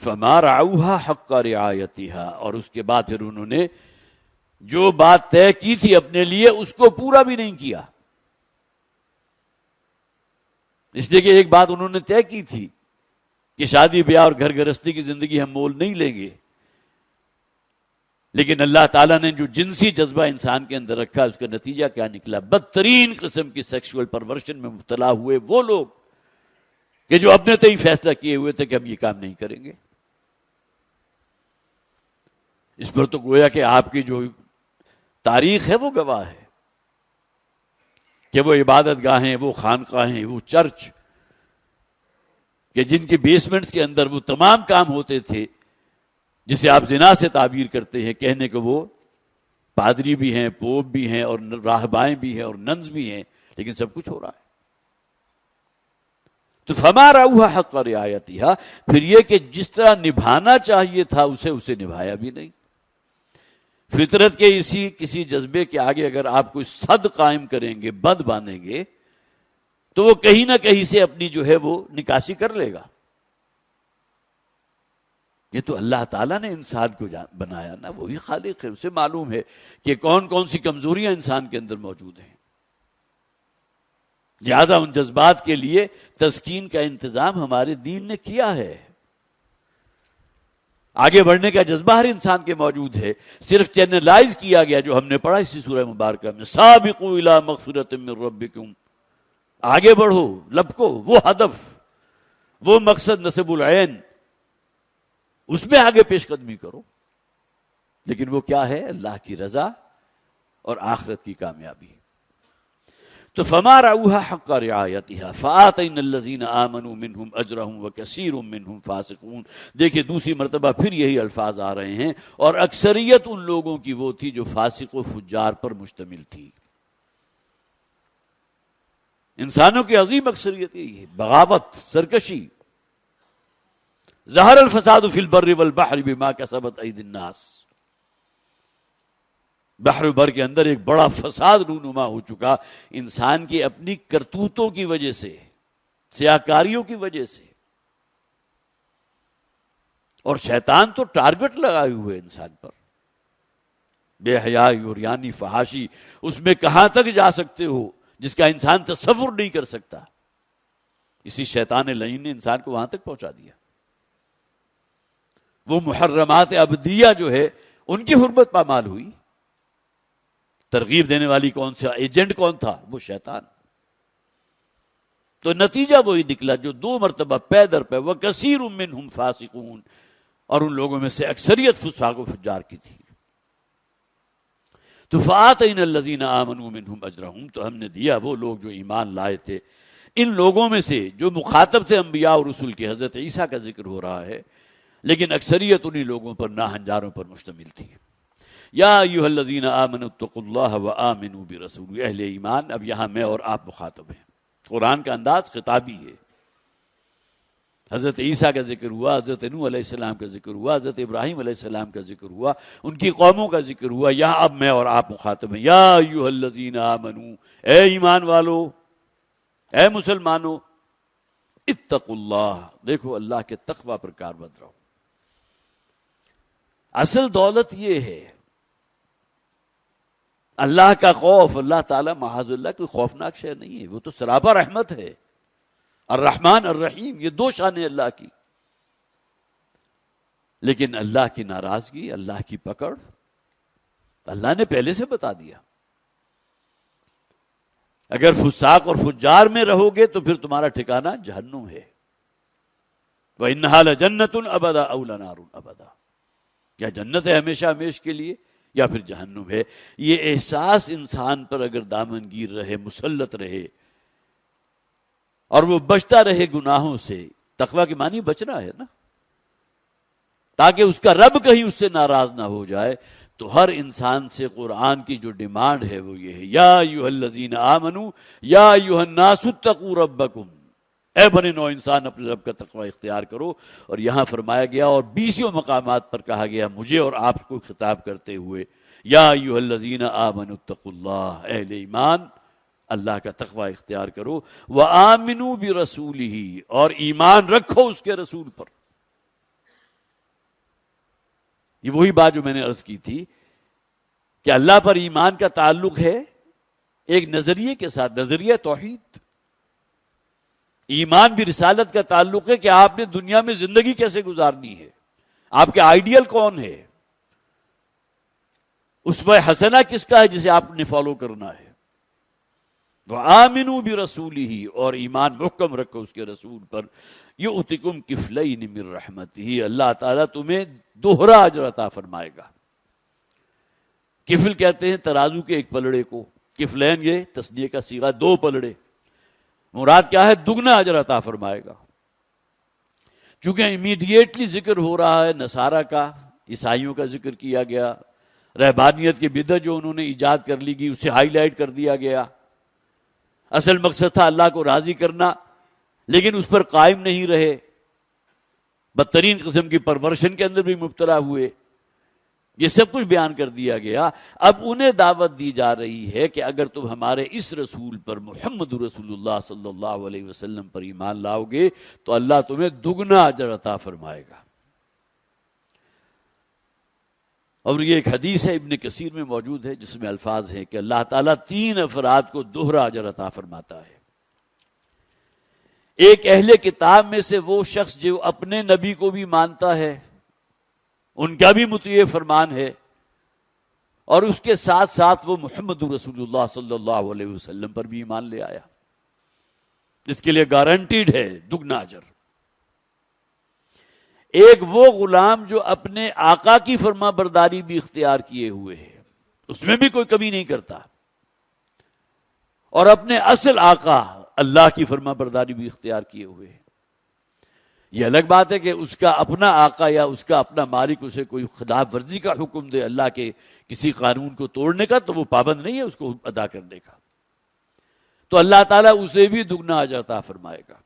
فَمَا رَعَوْهَا حَقَّ رِعَایَتِهَا، اور اس کے بعد پھر انہوں نے جو بات طے کی تھی اپنے لیے اس کو پورا بھی نہیں کیا، اس لیے کہ ایک بات انہوں نے طے کی تھی کہ شادی بیاہ اور گھر گرہستی کی زندگی ہم مول نہیں لیں گے، لیکن اللہ تعالیٰ نے جو جنسی جذبہ انسان کے اندر رکھا اس کا نتیجہ کیا نکلا؟ بدترین قسم کی سیکشول پرورشن میں مبتلا ہوئے وہ لوگ کہ جو اپنے تئیں فیصلہ کیے ہوئے تھے کہ ہم یہ کام نہیں کریں گے۔ اس پر تو گویا کہ آپ کی جو تاریخ ہے وہ گواہ ہے کہ وہ عبادت گاہیں، وہ خانقاہیں، وہ چرچ کہ جن کے بیسمنٹس کے اندر وہ تمام کام ہوتے تھے جسے آپ زنا سے تعبیر کرتے ہیں، کہنے کو وہ پادری بھی ہیں، پوپ بھی ہیں اور راہبائیں بھی ہیں اور ننز بھی ہیں، لیکن سب کچھ ہو رہا ہے۔ تو فَمَا رَعَوْهَا حَقَّ رِعَایَتِهَا، پھر یہ کہ جس طرح نبھانا چاہیے تھا اسے نبھایا بھی نہیں۔ فطرت کے کسی جذبے کے آگے اگر آپ کوئی صد قائم کریں گے، بند باندھیں گے، تو وہ کہیں نہ کہیں سے اپنی جو ہے وہ نکاسی کر لے گا۔ یہ تو اللہ تعالیٰ نے انسان کو بنایا نا، وہی خالق ہے، اسے معلوم ہے کہ کون کون سی کمزوریاں انسان کے اندر موجود ہیں. لہذا ان جذبات کے لیے تسکین کا انتظام ہمارے دین نے کیا ہے. آگے بڑھنے کا جذبہ ہر انسان کے موجود ہے، صرف چینلائز کیا گیا جو ہم نے پڑھا اسی سورہ مبارکہ میں، سابقوا الی مغفرۃ من ربکم، آگے بڑھو، لپکو وہ ہدف، وہ مقصد نصب العین، اس میں آگے پیش قدمی کرو. لیکن وہ کیا ہے؟ اللہ کی رضا اور آخرت کی کامیابی. تو فما رعوها حق رعایتها فآتینا الذین آمنوا منہم اجرہم وکثیر منہم فاسقون. دیکھیں دوسری مرتبہ پھر یہی الفاظ آ رہے ہیں، اور اکثریت ان لوگوں کی وہ تھی جو فاسق و فجار پر مشتمل تھی. انسانوں کی عظیم اکثریت یہی ہے، بغاوت، سرکشی. ظہر الفساد فی البر والبحر بما کسبت ایدی الناس. بحر و بر کے اندر ایک بڑا فساد رونما ہو چکا انسان کی اپنی کرتوتوں کی وجہ سے، سیاہکاریوں کی وجہ سے. اور شیطان تو ٹارگٹ لگائے ہوئے انسان پر، بے حیائی اور یعنی فحاشی، اس میں کہاں تک جا سکتے ہو جس کا انسان تصور نہیں کر سکتا. اسی شیطان لعین نے انسان کو وہاں تک پہنچا دیا. وہ محرمات ابدیہ جو ہے ان کی حرمت پامال ہوئی. ترغیب دینے والی کون سا ایجنٹ کون تھا؟ وہ شیطان. تو نتیجہ وہی نکلا جو دو مرتبہ پے در پے وَكَثِيرٌ مِّنْهُمْ فَاسِقُونَ، اور ان لوگوں میں سے اکثریت فساق و فجار کی تھی. تو فَآتَيْنَا الَّذِينَ آمَنُوا مِنْهُمْ أَجْرَهُمْ، تو ہم نے دیا وہ لوگ جو ایمان لائے تھے ان لوگوں میں سے جو مخاطب تھے انبیاء اور رسول کے. حضرت عیسیٰ کا ذکر ہو رہا ہے لیکن اکثریت انہی لوگوں پر، ناہنجاروں پر مشتمل تھی. یا ایھا الذین آمنوا اتقوا اللہ وآمنوا برسولہ. اہل ایمان، اب یہاں میں اور آپ مخاطب ہیں. قرآن کا انداز خطابی ہے. حضرت عیسیٰ کا ذکر ہوا، حضرت نوح علیہ السلام کا ذکر ہوا، حضرت ابراہیم علیہ السلام کا ذکر ہوا، ان کی قوموں کا ذکر ہوا. یہاں اب میں اور آپ مخاطب ہیں. یا ایھا الذین آمنوا، اے ایمان والو، اے مسلمانوں، اتقوا اللہ، دیکھو اللہ کے تقوی پر کاربند رہو. اصل دولت یہ ہے اللہ کا خوف. اللہ تعالیٰ معاذ اللہ کوئی خوفناک شے نہیں ہے، وہ تو سراپا رحمت ہے. الرحمن الرحیم، یہ دو شانیں اللہ کی. لیکن اللہ کی ناراضگی، اللہ کی پکڑ اللہ نے پہلے سے بتا دیا. اگر فساق اور فجار میں رہو گے تو پھر تمہارا ٹھکانہ جہنم ہے. وَإِنَّهَا لَجَنَّةٌ أَبَدًا أَوْ لَنَارٌ أَبَدًا، یا جنت ہے ہمیشہ ہمیش کے لیے یا پھر جہنم ہے. یہ احساس انسان پر اگر دامنگیر رہے، مسلط رہے، اور وہ بچتا رہے گناہوں سے. تقویٰ کے معنی بچنا ہے نا، تاکہ اس کا رب کہیں اس سے ناراض نہ ہو جائے. تو ہر انسان سے قرآن کی جو ڈیمانڈ ہے وہ یہ ہے، یا ایھا الذین آمنوا یا ایھا الناس اتقوا ربکم، اے بنے نو انسان اپنے رب کا تقوی اختیار کرو. اور یہاں فرمایا گیا اور 20 مقامات پر کہا گیا مجھے اور آپ کو خطاب کرتے ہوئے، یا ایھا الذین آمنوا اتقوا اللہ، اہل ایمان اللہ کا تقوی اختیار کرو. وآمنوا برسولہ، اور ایمان رکھو اس کے رسول پر. یہ وہی بات جو میں نے عرض کی تھی کہ اللہ پر ایمان کا تعلق ہے ایک نظریے کے ساتھ، نظریہ توحید. ایمان بھی رسالت کا تعلق ہے کہ آپ نے دنیا میں زندگی کیسے گزارنی ہے، آپ کے آئیڈیل کون ہے، اسوہ حسنہ کس کا ہے جسے آپ نے فالو کرنا ہے. وآمنوا برسولہ، اور ایمان محکم رکھو اس کے رسول پر. یؤتکم کفلین من رحمتہ، اللہ تعالیٰ تمہیں دوہرا اجر عطا فرمائے گا. کفل کہتے ہیں ترازو کے ایک پلڑے کو، کفلین یہ تصنیہ کا صیغہ، دو پلڑے. مراد کیا ہے؟ دگنا اجر عطا فرمائے گا. چونکہ امیڈیٹلی ذکر ہو رہا ہے نصارہ کا، عیسائیوں کا ذکر کیا گیا، رہبانیت کی بدعت جو انہوں نے ایجاد کر لی گئی اسے ہائی لائٹ کر دیا گیا. اصل مقصد تھا اللہ کو راضی کرنا، لیکن اس پر قائم نہیں رہے، بدترین قسم کی پرورشن کے اندر بھی مبتلا ہوئے. یہ سب کچھ بیان کر دیا گیا. اب انہیں دعوت دی جا رہی ہے کہ اگر تم ہمارے اس رسول پر، محمد رسول اللہ صلی اللہ علیہ وسلم پر ایمان لاؤ گے تو اللہ تمہیں دگنا اجر عطا فرمائے گا. اور یہ ایک حدیث ہے ابن کثیر میں موجود ہے جس میں الفاظ ہیں کہ اللہ تعالیٰ 3 افراد کو دوہرا اجر عطا فرماتا ہے. ایک اہل کتاب میں سے وہ شخص جو اپنے نبی کو بھی مانتا ہے، ان کا بھی مطیع فرمان ہے، اور اس کے ساتھ ساتھ وہ محمد رسول اللہ صلی اللہ علیہ وسلم پر بھی ایمان لے آیا، جس کے لیے گارنٹیڈ ہے دگنا اجر. ایک وہ غلام جو اپنے آقا کی فرما برداری بھی اختیار کیے ہوئے ہے، اس میں بھی کوئی کمی نہیں کرتا، اور اپنے اصل آقا اللہ کی فرما برداری بھی اختیار کیے ہوئے ہے. یہ الگ بات ہے کہ اس کا اپنا آقا یا اس کا اپنا مالک اسے کوئی خلاف ورزی کا حکم دے اللہ کے کسی قانون کو توڑنے کا، تو وہ پابند نہیں ہے اس کو ادا کرنے کا، تو اللہ تعالیٰ اسے بھی دگنا اجر عطا فرمائے گا.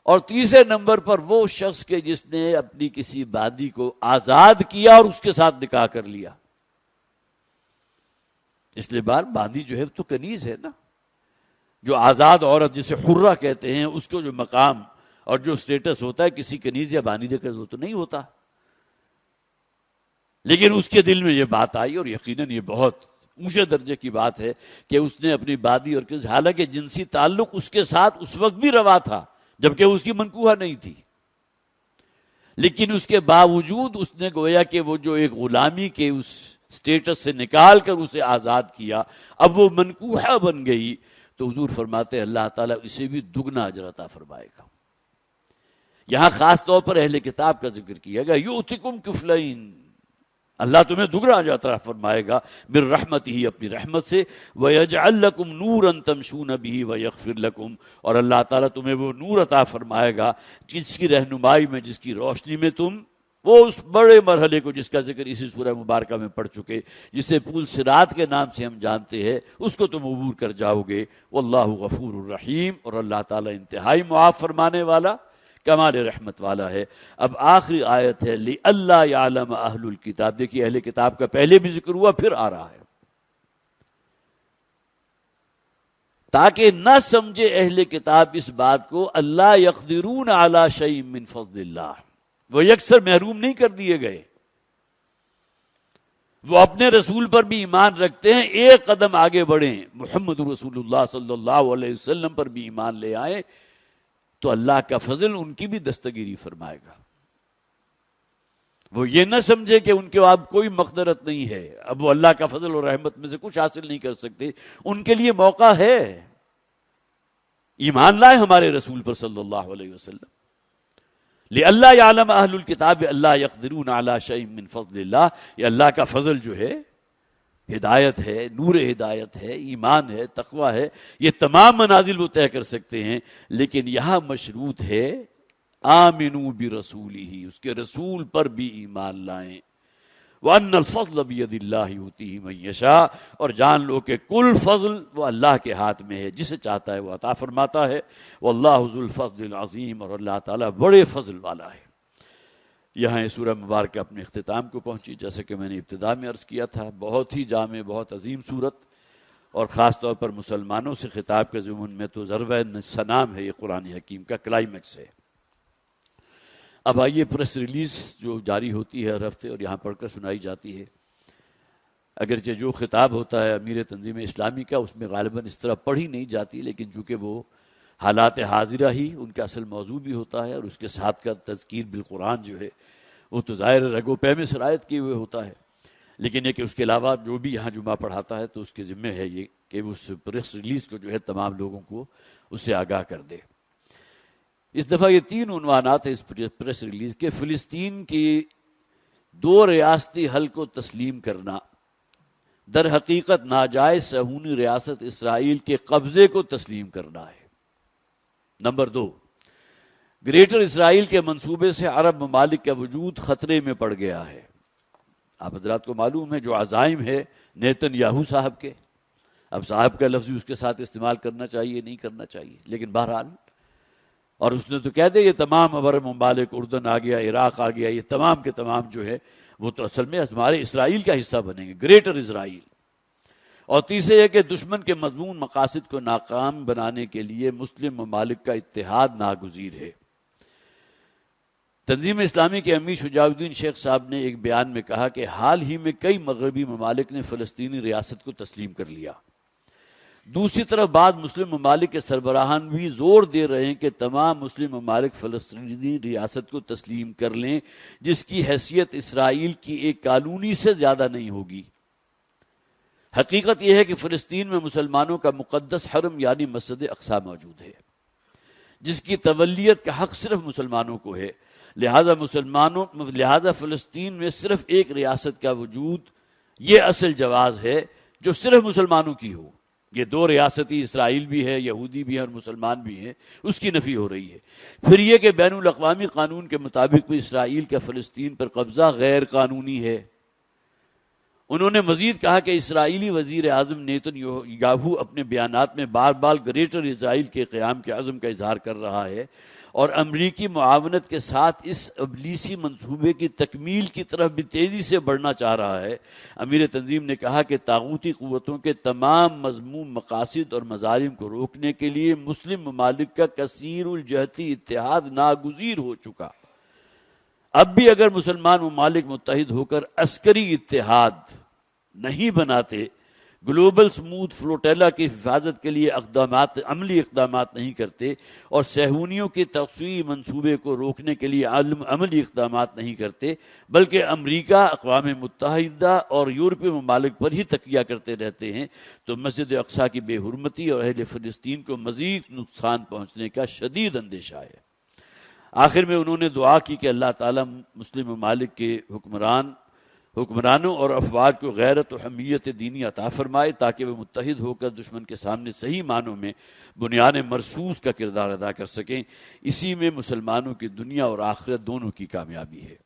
اور تیسرے نمبر پر وہ شخص کے جس نے اپنی کسی بادی کو آزاد کیا اور اس کے ساتھ نکاح کر لیا. اس لیے بادی جو ہے تو کنیز ہے نا، جو آزاد عورت جسے حرہ کہتے ہیں، اس کو جو مقام اور جو سٹیٹس ہوتا ہے کسی کنیز یا بانیدے کا تو نہیں ہوتا. لیکن اس کے دل میں یہ بات آئی، اور یقیناً یہ بہت اونچے درجے کی بات ہے کہ اس نے اپنی بادی اور حالانکہ جنسی تعلق اس کے ساتھ اس وقت بھی روا تھا جبکہ اس کی منکوحہ نہیں تھی، لیکن اس کے باوجود اس نے گویا کہ وہ جو ایک غلامی کے اس سٹیٹس سے نکال کر اسے آزاد کیا، اب وہ منکوحہ بن گئی، تو حضور فرماتے ہیں اللہ تعالیٰ اسے بھی دگنا اجر عطا فرمائے گا. یہاں خاص طور پر اہل کتاب کا ذکر کیا گیا، یؤتکم کفلین، اللہ تمہیں دگنا اجر عطا فرمائے گا من رحمتہ، اپنی رحمت سے، وَيَجْعَلْ لَكُمْ نُورًا تَمْشُونَ بِهِ وَيَغْفِرْ لَكُمْ، اور اللہ تعالیٰ تمہیں وہ نور عطا فرمائے گا جس کی رہنمائی میں، جس کی روشنی میں تم وہ اس بڑے مرحلے کو جس کا ذکر اسی سورہ مبارکہ میں پڑھ چکے، جسے پول صراط کے نام سے ہم جانتے ہیں، اس کو تم عبور کر جاؤ گے. واللہ غفور الرحیم، اور اللہ تعالیٰ انتہائی معاف فرمانے والا، کمال رحمت والا ہے. اب آخری آیت ہے لِأَلَّا يَعْلَمَ أَهْلُ الْكِتَابِ، دیکھیے اہل کتاب کا پہلے بھی ذکر ہوا، پھر آ رہا ہے، تاکہ نہ سمجھے اہل کتاب اس بات کو اللہ يقدرون على شيء من فضل اللہ، وہ یکسر محروم نہیں کر دیے گئے، وہ اپنے رسول پر بھی ایمان رکھتے ہیں، ایک قدم آگے بڑھیں، محمد رسول اللہ صلی اللہ علیہ وسلم پر بھی ایمان لے آئیں، تو اللہ کا فضل ان کی بھی دستگیری فرمائے گا. وہ یہ نہ سمجھے کہ ان کے اب کوئی مقدرت نہیں ہے، اب وہ اللہ کا فضل اور رحمت میں سے کچھ حاصل نہیں کر سکتے، ان کے لیے موقع ہے، ایمان لائے ہمارے رسول پر صلی اللہ علیہ وسلم. لِأَلَّا يَعْلَمَ أَهْلُ الْكِتَابِ أَلَّا يَقْدِرُونَ عَلَى شَيْءٍ مِّن فَضْلِ اللَّهِ، یہ اللہ کا فضل جو ہے، ہدایت ہے، نور ہدایت ہے، ایمان ہے، تقوی ہے، یہ تمام منازل وہ طے کر سکتے ہیں، لیکن یہاں مشروط ہے آمنوا برسولہ، اس کے رسول پر بھی ایمان لائیں. وَأَنَّ الْفَضْلَ بِيَدِ اللَّهِ يُؤْتِيهِ مَن يَشَاءُ، اور جان لو کہ کل فضل وہ اللہ کے ہاتھ میں ہے، جسے چاہتا ہے وہ عطا فرماتا ہے. وَاللَّهُ ذُو الْفَضْلِ الْعَظِيمِ، اور اللہ تعالیٰ بڑے فضل والا ہے. یہاں یہ سورہ مبارکہ اپنے اختتام کو پہنچی، جیسے کہ میں نے ابتدا میں عرض کیا تھا، بہت ہی جامع، بہت عظیم صورت، اور خاص طور پر مسلمانوں سے خطاب کے ضمن میں تو ذروہ سنام ہے، یہ قرآن حکیم کا کلائمیکس ہے. اب آئیے پریس ریلیز جو جاری ہوتی ہے ہر ہفتے اور یہاں پڑھ کر سنائی جاتی ہے، اگرچہ جو خطاب ہوتا ہے امیر تنظیم اسلامی کا اس میں غالباً اس طرح پڑھی نہیں جاتی، لیکن چونکہ وہ حالات حاضرہ ہی ان کا اصل موضوع بھی ہوتا ہے، اور اس کے ساتھ کا تذکیر بالقرآن جو ہے وہ تو ظاہر رگو پے میں سرایت کیے ہوئے ہوتا ہے، لیکن یہ کہ اس کے علاوہ جو بھی یہاں جمعہ پڑھاتا ہے تو اس کے ذمہ ہے یہ کہ وہ اس پریس ریلیز کو جو ہے تمام لوگوں کو اس سے آگاہ کر دے. اس دفعہ یہ 3 عنوانات ہیں اس پریس ریلیز کے: فلسطین کی 2 ریاستی حل کو تسلیم کرنا، در حقیقت ناجائز صہیونی ریاست اسرائیل کے قبضے کو تسلیم کرنا ہے. نمبر 2، گریٹر اسرائیل کے منصوبے سے عرب ممالک کا وجود خطرے میں پڑ گیا ہے. آپ حضرات کو معلوم ہے جو عزائم ہے نیتن یاہو صاحب کے، اب صاحب کا لفظ اس کے ساتھ استعمال کرنا چاہیے نہیں کرنا چاہیے، لیکن بہرحال، اور اس نے تو کہہ دے یہ تمام عرب ممالک، اردن آ گیا، عراق آ گیا، یہ تمام کے تمام جو ہے وہ تو اصل میں ہمارے اسرائیل کا حصہ بنیں گے، گریٹر اسرائیل. اور تیسرے یہ کہ دشمن کے مضمون مقاصد کو ناکام بنانے کے لیے مسلم ممالک کا اتحاد ناگزیر ہے. تنظیم اسلامی کے امیر شجاع الدین شیخ صاحب نے ایک بیان میں کہا کہ حال ہی میں کئی مغربی ممالک نے فلسطینی ریاست کو تسلیم کر لیا. دوسری طرف بعض مسلم ممالک کے سربراہان بھی زور دے رہے ہیں کہ تمام مسلم ممالک فلسطینی ریاست کو تسلیم کر لیں جس کی حیثیت اسرائیل کی ایک کالونی سے زیادہ نہیں ہوگی. حقیقت یہ ہے کہ فلسطین میں مسلمانوں کا مقدس حرم یعنی مسجد اقصی موجود ہے جس کی تولیت کا حق صرف مسلمانوں کو ہے. لہذا فلسطین میں صرف ایک ریاست کا وجود یہ اصل جواز ہے جو صرف مسلمانوں کی ہو. یہ دو ریاستی اسرائیل بھی ہے، یہودی بھی ہے اور مسلمان بھی ہیں، اس کی نفی ہو رہی ہے. پھر یہ کہ بین الاقوامی قانون کے مطابق بھی اسرائیل کا فلسطین پر قبضہ غیر قانونی ہے. انہوں نے مزید کہا کہ اسرائیلی وزیر اعظم نیتن یاہو اپنے بیانات میں بار بار گریٹر اسرائیل کے قیام کے عزم کا اظہار کر رہا ہے اور امریکی معاونت کے ساتھ اس ابلیسی منصوبے کی تکمیل کی طرف بھی تیزی سے بڑھنا چاہ رہا ہے. امیر تنظیم نے کہا کہ طاغوتی قوتوں کے تمام مذموم مقاصد اور مظالم کو روکنے کے لیے مسلم ممالک کا کثیر الجہتی اتحاد ناگزیر ہو چکا. اب بھی اگر مسلمان ممالک متحد ہو کر عسکری اتحاد نہیں بناتے، گلوبل سموتھ فلوٹیلا کی حفاظت کے لیے عملی اقدامات نہیں کرتے اور صہیونیوں کے توسیعی منصوبے کو روکنے کے لیے عملی اقدامات نہیں کرتے، بلکہ امریکہ، اقوام متحدہ اور یورپی ممالک پر ہی تکیہ کرتے رہتے ہیں، تو مسجد اقصی کی بے حرمتی اور اہل فلسطین کو مزید نقصان پہنچنے کا شدید اندیشہ ہے. آخر میں انہوں نے دعا کی کہ اللہ تعالیٰ مسلم ممالک کے حکمرانوں اور افواج کو غیرت و حمیت دینی عطا فرمائے تاکہ وہ متحد ہو کر دشمن کے سامنے صحیح معنوں میں بنیان مرصوص کا کردار ادا کر سکیں. اسی میں مسلمانوں کی دنیا اور آخرت دونوں کی کامیابی ہے.